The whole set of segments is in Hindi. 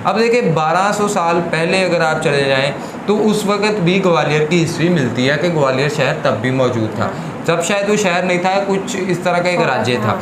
अब देखिए 1200 साल पहले अगर आप चले जाएं तो उस वक़्त भी ग्वालियर की हिस्ट्री मिलती है कि ग्वालियर शहर तब भी मौजूद था। तब शायद वो शहर नहीं था, कुछ इस तरह का एक राज्य था।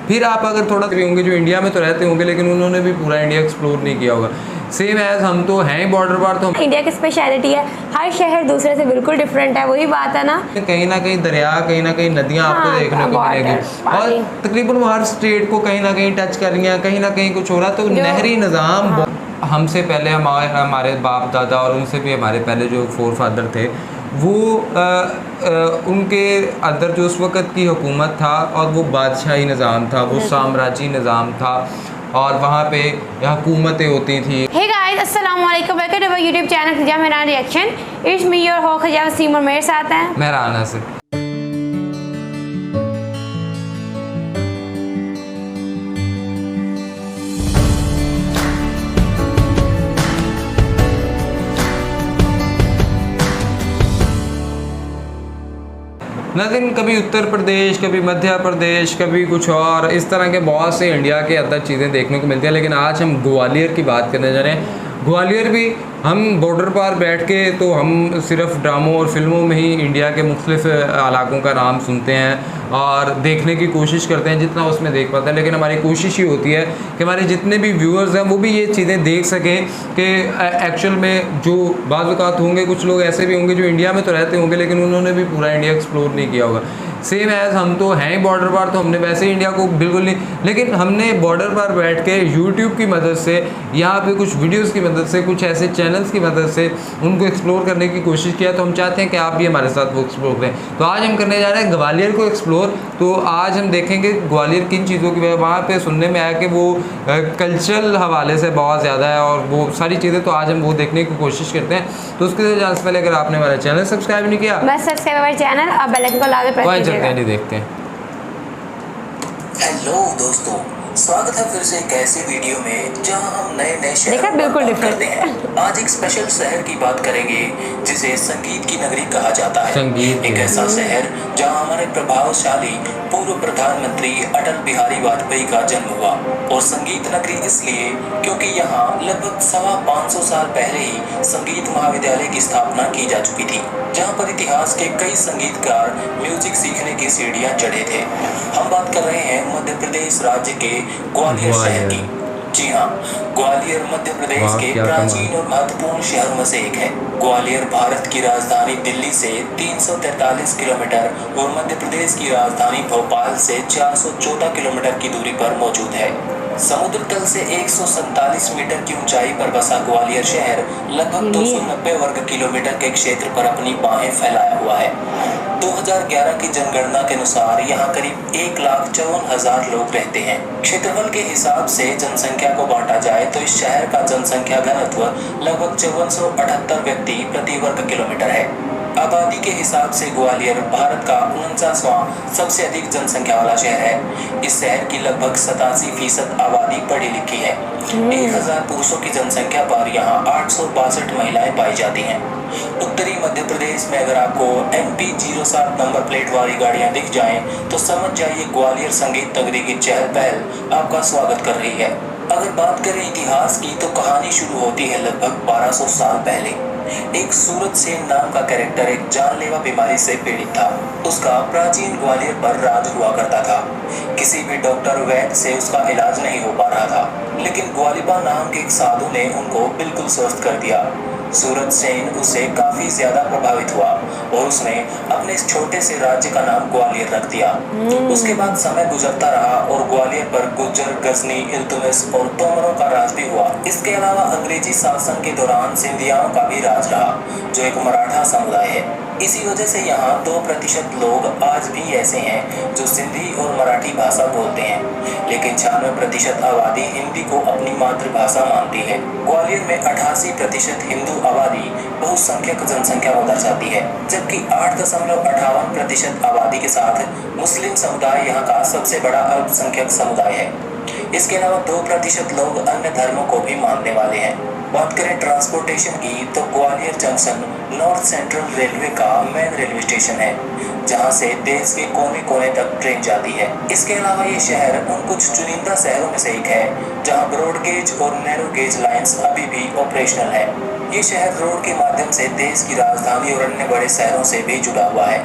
फिर आप अगर थोड़ा भी होंगे जो इंडिया में तो रहते होंगे, लेकिन उन्होंने भी पूरा इंडिया एक्सप्लोर नहीं किया होगा। सेम एज़ हम तो हैं बॉर्डर पर, तो इंडिया की स्पेशलिटी है, हर शहर दूसरे से बिल्कुल डिफरेंट है, वही बात है ना। कहीं ना कहीं दरिया, कहीं ना कहीं नदियाँ आपको देखने को मिलेगी और तकरीबन हर स्टेट को कहीं ना कहीं टच कर रही हैं, कहीं ना कहीं कुछ हो रहा है। तो नहरी निज़ाम हमसे पहले हमारे बाप दादा और उनसे भी हमारे पहले जो फोर फादर थे वो उनके अंदर जो उस वक़्त की हुकूमत था और वो बादशाही निज़ाम था, वो साम्राज्य निज़ाम था और वहाँ पे हुकूमतें होती थी। हे गाइस, अस्सलाम वालेकुम, welcome to my YouTube channel Khiza Mehran reaction. It's me your host Khiza Wasim और मेरे साथ हैं मेहरान से। लेकिन कभी उत्तर प्रदेश, कभी मध्य प्रदेश, कभी कुछ और, इस तरह के बहुत से इंडिया के अंदर चीज़ें देखने को मिलती हैं। लेकिन आज हम ग्वालियर की बात करने जा रहे हैं। ग्वालियर भी हम बॉर्डर पर बैठ के तो हम सिर्फ ड्रामों और फिल्मों में ही इंडिया के मुख्तलिफ इलाकों का नाम सुनते हैं और देखने की कोशिश करते हैं जितना उसमें देख पाते हैं। लेकिन हमारी कोशिश ही होती है कि हमारे जितने भी व्यूअर्स हैं वो भी ये चीज़ें देख सकें कि एक्चुअल में जो बाज़ औक़ात होंगे, कुछ लोग ऐसे भी होंगे जो इंडिया में तो रहते होंगे लेकिन उन्होंने भी पूरा इंडिया एक्सप्लोर नहीं किया होगा। सेम एज़ हम तो हैं बॉर्डर पर, तो हमने वैसे ही इंडिया को बिल्कुल नहीं, लेकिन हमने बॉर्डर पर बैठ के यूट्यूब की मदद से, यहाँ पे कुछ वीडियोस की मदद से, कुछ ऐसे चैनल्स की मदद से उनको एक्सप्लोर करने की कोशिश किया। तो हम चाहते हैं कि आप भी हमारे साथ वो एक्सप्लोर करें। तो आज हम करने जा रहे हैं ग्वालियर को एक्सप्लोर। तो आज हम देखेंगे ग्वालियर किन चीज़ों की वहाँ पर सुनने में आया कि वो कल्चरल हवाले से बहुत ज़्यादा है और वो सारी चीज़ें, तो आज हम वो देखने की कोशिश करते हैं। तो उसके जाने से पहले अगर आपने हमारा चैनल सब्सक्राइब नहीं किया, बस सब्सक्राइब हमारे चैनल और बेल आइकन को ला के प्रेस कीजिएगा। नहीं देखते हैं। हेलो दोस्तों, स्वागत है फिर से एक ऐसी वीडियो में जहां हम नए शहर बिल्कुल करते हैं। आज एक स्पेशल शहर की बात करेंगे जिसे संगीत की नगरी कहा जाता है। एक ऐसा शहर जहां हमारे प्रभावशाली पूर्व प्रधानमंत्री अटल बिहारी वाजपेयी का जन्म हुआ। और संगीत नगरी इसलिए क्योंकि यहाँ लगभग 550 साल पहले ही संगीत महाविद्यालय की स्थापना की जा चुकी थी, जहाँ पर इतिहास के कई संगीतकार म्यूजिक सीखने की सीढ़ियाँ चढ़े थे। हम बात कर रहे हैं मध्य प्रदेश राज्य के ग्वालियर शहर की। जी हाँ, ग्वालियर मध्य प्रदेश के प्राचीन और महत्वपूर्ण शहरों में से एक है। ग्वालियर भारत की राजधानी दिल्ली से 343 किलोमीटर और मध्य प्रदेश की राजधानी भोपाल से 414 किलोमीटर की दूरी पर मौजूद है। समुद्र तल से 147 मीटर की ऊंचाई पर बसा ग्वालियर शहर लगभग 290 वर्ग किलोमीटर के क्षेत्र पर अपनी बाहें फैलाया हुआ है। 2011 की जनगणना के अनुसार यहाँ करीब 1,54,000 लोग रहते हैं। क्षेत्रफल के हिसाब से जनसंख्या को बांटा जाए तो इस शहर का जनसंख्या घनत्व लगभग 5478 व्यक्ति प्रति वर्ग किलोमीटर है। आबादी के हिसाब से ग्वालियर भारत का 49वां सबसे अधिक जनसंख्या वाला शहर है। इस शहर की लगभग 87% आबादी पढ़ी लिखी है। 1000 पुरुषों की जनसंख्या पर यहाँ 862 महिलाएं पाई जाती हैं। उत्तरी मध्य प्रदेश में अगर आपको MP 07 नंबर प्लेट वाली गाड़ियाँ दिख जाएं तो समझ जाइए ग्वालियर संगीत नगरी की चहल पहल आपका स्वागत कर रही है। अगर बात करें इतिहास की तो कहानी शुरू होती है लगभग 1200 साल पहले। एक सूरज सेन नाम का कैरेक्टर एक जानलेवा बीमारी से पीड़ित था। उसका प्राचीन ग्वालियर पर राज हुआ करता था। किसी भी डॉक्टर वैद्य से उसका इलाज नहीं हो पा रहा था, लेकिन ग्वालिबा नाम के एक साधु ने उनको बिल्कुल स्वस्थ कर दिया। सूरज सेन उससे काफी ज्यादा प्रभावित हुआ और उसने अपने इस छोटे से राज्य का नाम ग्वालियर रख दिया। उसके बाद समय गुजरता रहा और ग्वालियर पर गुज्जर, गजनी, इल्तुमिश और तोमरों का राज भी हुआ। इसके अलावा अंग्रेजी शासन के दौरान सिंधियाओं का भी राज रहा, जो एक मराठा समुदाय है। इसी वजह से यहाँ 2% लोग आज भी ऐसे हैं जो सिंधी और मराठी भाषा बोलते हैं, लेकिन 96% आबादी हिंदी को अपनी मातृभाषा मानती है। ग्वालियर में 88% हिंदू आबादी बहुसंख्यक जनसंख्या को दर्शाती है, जबकि 8.58% आबादी के साथ मुस्लिम समुदाय यहाँ का सबसे बड़ा अल्पसंख्यक समुदाय है। इसके अलावा 2% लोग अन्य धर्मों को भी मानने वाले हैं। बात करें ट्रांसपोर्टेशन की तो Gwalior junction north central railway का मेन रेलवे स्टेशन है, जहां से देश के कोने कोने तक ट्रेन जाती है। इसके अलावा ये शहर उन कुछ चुनिंदा शहरों में से एक है जहां ब्रॉड गेज और नैरो गेज लाइंस अभी भी ऑपरेशनल है। ये शहर रोड के माध्यम से देश की राजधानी और अन्य बड़े शहरों से भी जुड़ा हुआ है।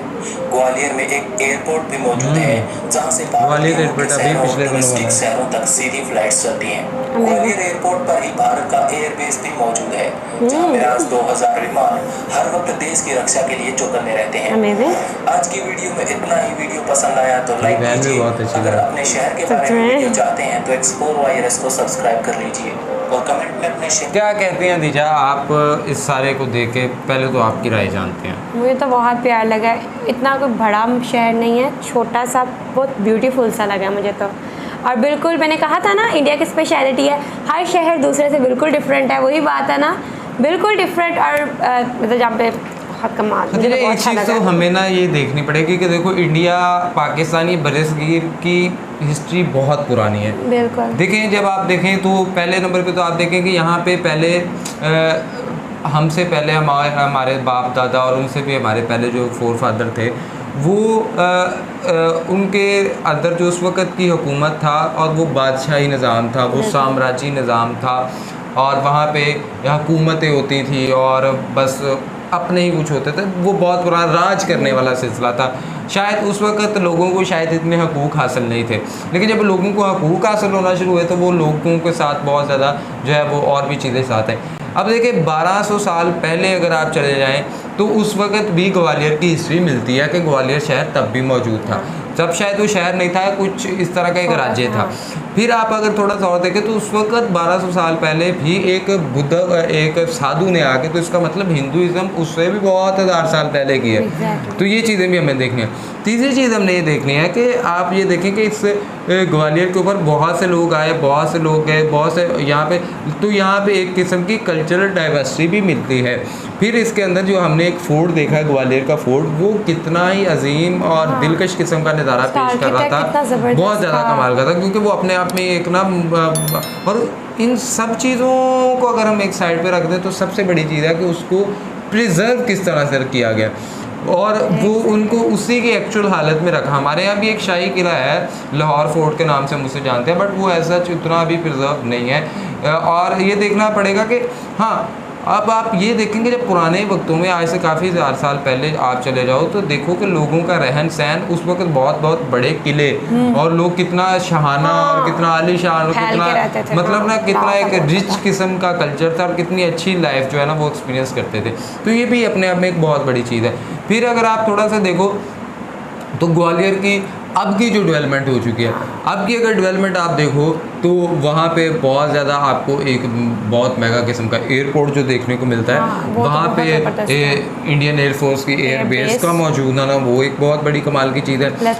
ग्वालियर में एक एयरपोर्ट भी मौजूद है, जहां से ग्वालियर एयरपोर्ट अभी पिछले दिनों बना है। शहरों तक सीधी फ्लाइट्स चलती हैं। ग्वालियर एयरपोर्ट पर ही भारत का एयरबेस भी मौजूद है, जहां मिराज 2000 विमान हर वक्त देश की रक्षा के लिए चौकन्ने रहते हैं। आज की वीडियो में इतना ही। वीडियो पसंद आया तो लाइक कीजिए। अगर अपने शहर के बारे में वीडियो चाहते हैं तो एक्सप्लोर वायरस को सब्सक्राइब कर लीजिए और कमेंट में अपने क्या कहती हैं दीजा, आप इस सारे को देख के पहले तो आपकी राय जानते हैं? मुझे तो बहुत प्यार लगा। इतना कोई बड़ा शहर नहीं है, छोटा सा बहुत ब्यूटीफुल सा लगा मुझे तो। और बिल्कुल मैंने कहा था ना, इंडिया की स्पेशलिटी है, हर शहर दूसरे से बिल्कुल डिफरेंट है। वही बात है ना, बिल्कुल डिफरेंट। और मतलब जहाँ पे बहुत कमाल, मुझे तो बहुत अच्छा चीज़ लगा। तो हमें ना ये देखनी पड़ेगी कि देखो इंडिया पाकिस्तानी बरसगीर की हिस्ट्री बहुत पुरानी है। बिल्कुल देखें, जब आप देखें तो पहले नंबर पे तो आप देखें कि यहाँ पे पहले हमसे पहले हमारे बाप दादा और उनसे भी हमारे पहले जो फोर फादर थे, वो उनके अंदर जो उस वक़्त की हुकूमत था और वो बादशाही निज़ाम था, वो साम्राज्यी निज़ाम था और वहाँ पे हुकूमतें होती थी और बस अपने ही कुछ होते थे। वो बहुत पुराना राज करने वाला सिलसिला था। शायद उस वक़्त लोगों को शायद इतने हकूक़ हासिल नहीं थे, लेकिन जब लोगों को हकूक़ हासिल होना शुरू हुए तो वो लोगों के साथ बहुत ज़्यादा जो है वो और भी चीज़ें साथ हैं। अब देखिए 1200 साल पहले अगर आप चले जाएं तो उस वक़्त भी ग्वालियर की हिस्ट्री मिलती है कि ग्वालियर शहर तब भी मौजूद था। तब शायद वो शहर नहीं था, कुछ इस तरह का एक राज्य था। फिर आप अगर थोड़ा सा और देखें तो उस वक़्त 1200 साल पहले भी एक साधु ने आके, तो इसका मतलब हिंदुइज़्म उससे भी बहुत हज़ार साल पहले की है। तो ये चीज़ें भी हमें देखनी है। तीसरी चीज़ हमने ये देखनी है कि आप ये देखें कि इस ग्वालियर के ऊपर बहुत से लोग आए, बहुत से लोग गए, बहुत से यहाँ पे, तो यहाँ पे एक किस्म की कल्चरल डाइवर्सिटी भी मिलती है। फिर इसके अंदर जो हमने एक फोर्ट देखा है, ग्वालियर का फोर्ट, वो कितना ही अजीम और दिलकश किस्म का नज़ारा पेश कर रहा था, बहुत ज़्यादा कमाल का था, क्योंकि वो अपने आप में एक ना, और इन सब चीज़ों को अगर हम एक साइड पे रख दें तो सबसे बड़ी चीज़ है कि उसको प्रिजर्व किस तरह से किया गया और वो उनको उसी की एक्चुअल हालत में रखा। हमारे यहाँ भी एक शाही किला है, लाहौर फोर्ट के नाम से हम उसे जानते हैं, बट वो ऐसा उतना भी प्रिजर्व नहीं है। और ये देखना पड़ेगा कि हाँ, अब आप ये देखेंगे जब पुराने वक्तों में, आज से काफ़ी हज़ार साल पहले आप चले जाओ तो देखो कि लोगों का रहन सहन उस वक्त बहुत बहुत बड़े किले और लोग कितना शहाना और कितना आलीशान और कितना मतलब ना कितना एक रिच किस्म का कल्चर था और कितनी अच्छी लाइफ जो है ना वो एक्सपीरियंस करते थे। तो ये भी अपने आप में एक बहुत बड़ी चीज़ है। फिर अगर आप थोड़ा सा देखो तो ग्वालियर की अब की जो डेवलपमेंट हो चुकी है, अब की अगर डेवलपमेंट आप देखो तो वहाँ पे बहुत ज़्यादा आपको एक बहुत महंगा किस्म का एयरपोर्ट जो देखने को मिलता है। वहाँ पे इंडियन एयरफोर्स की एयरबेस का मौजूद है ना, वो एक बहुत बड़ी कमाल की चीज़ है।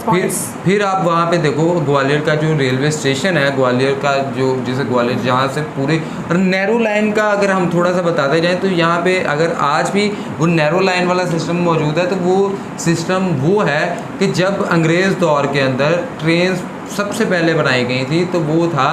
फिर आप वहाँ पे देखो ग्वालियर का जो रेलवे स्टेशन है, ग्वालियर का जो जैसे ग्वालियर जहाँ से पूरे नैरो लाइन का अगर हम थोड़ा सा बताते जाएँ तो यहाँ पे अगर आज भी वो नैरो लाइन वाला सिस्टम मौजूद है, तो वो सिस्टम वो है कि जब अंग्रेज़ दौर के अंदर ट्रेन सबसे पहले बनाई गई थी तो वो था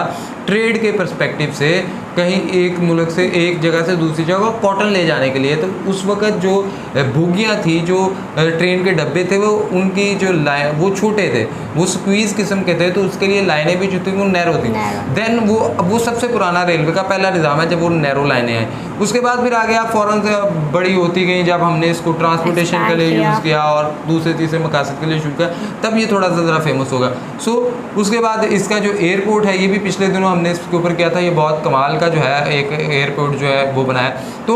ट्रेड के पर्सपेक्टिव से कहीं एक मुल्क से एक जगह से दूसरी जगह कॉटन ले जाने के लिए। तो उस वक़्त जो बोगियाँ थी, जो ट्रेन के डब्बे थे, वो उनकी जो लाइन वो छोटे थे, वो स्क्वीज़ किस्म के थे, तो उसके लिए लाइनें भी जो थी वो नैरो थी। देन वो सबसे पुराना रेलवे का पहला निज़ाम है जब वो नैरो लाइनें आई। उसके बाद फिर आगे आप फ़ौरन से बड़ी होती गई, जब हमने इसको ट्रांसपोर्टेशन के लिए यूज़ किया और दूसरे तीसरे मकासद के लिए शुरू किया, तब ये थोड़ा सा ज़रा फेमस होगा। सो उसके बाद इसका जो एयरपोर्ट है, ये भी पिछले दिनों हमने इसके ऊपर किया था, ये बहुत कमाल का जो है एक एयरपोर्ट जो है वो बनाया। तो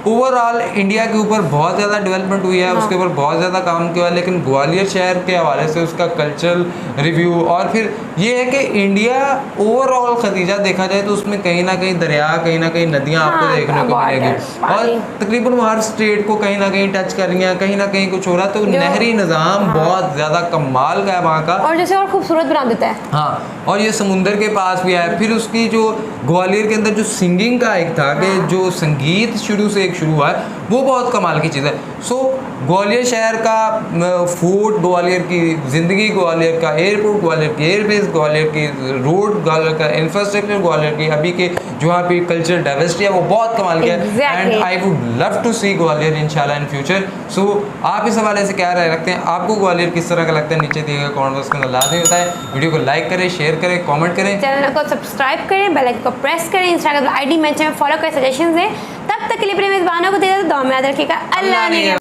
ओवरऑल इंडिया के ऊपर बहुत ज़्यादा डेवलपमेंट हुई है, उसके ऊपर बहुत ज़्यादा काम किया है, लेकिन ग्वालियर शहर के हवाले से उसका कल्चरल रिव्यू और फिर ये है कि इंडिया ओवरऑल खतीजा देखा जाए तो उसमें कहीं ना कहीं दरिया, कहीं ना कहीं नदियाँ आपको देखने को मिलेगी और तकरीबन वो हर स्टेट को कहीं ना कहीं टच कर रही हैं, कहीं ना कहीं कुछ हो रहा है। तो नहरी निज़ाम बहुत ज़्यादा कमाल का है वहाँ का, और जैसे और खूबसूरत बना देता है। हाँ, और ये समुंदर के पास भी है। फिर उसकी जो ग्वालियर के अंदर जो सिंगिंग का एक था कि जो संगीत शुरू से एक शुरू हुआ है, वो बहुत कमाल की चीज़ है। सो ग्वालियर शहर का फूड, ग्वालियर की ज़िंदगी, ग्वालियर का एयरपोर्ट, ग्वालियर की एयरबेस, ग्वालियर की रोड, ग्वालियर का इंफ्रास्ट्रक्चर, ग्वालियर की अभी के जो वहाँ पे कल्चर डाइवर्सिटी है वो बहुत कमाल की है Exactly. And I would love to see Gwalior इंशाल्लाह इन फ्यूचर। सो आप इस हवाले से क्या राय रखते हैं, आपको ग्वालियर किस तरह का लगता है, नीचे दिए गए कमेंट बॉक्स के अंदर लाजमी बताएं। वीडियो को लाइक करें, शेयर करें, कमेंट करें, चैनल को सब्सक्राइब करें, बेल आइकन को प्रेस करें, इंस्टाग्राम आईडी मेंशन में फॉलो करें, सजेशंस दें। तब तक के लिए अपने मेजबानों को दे दो, दुआ में याद रखिएगा। अल्लाह ने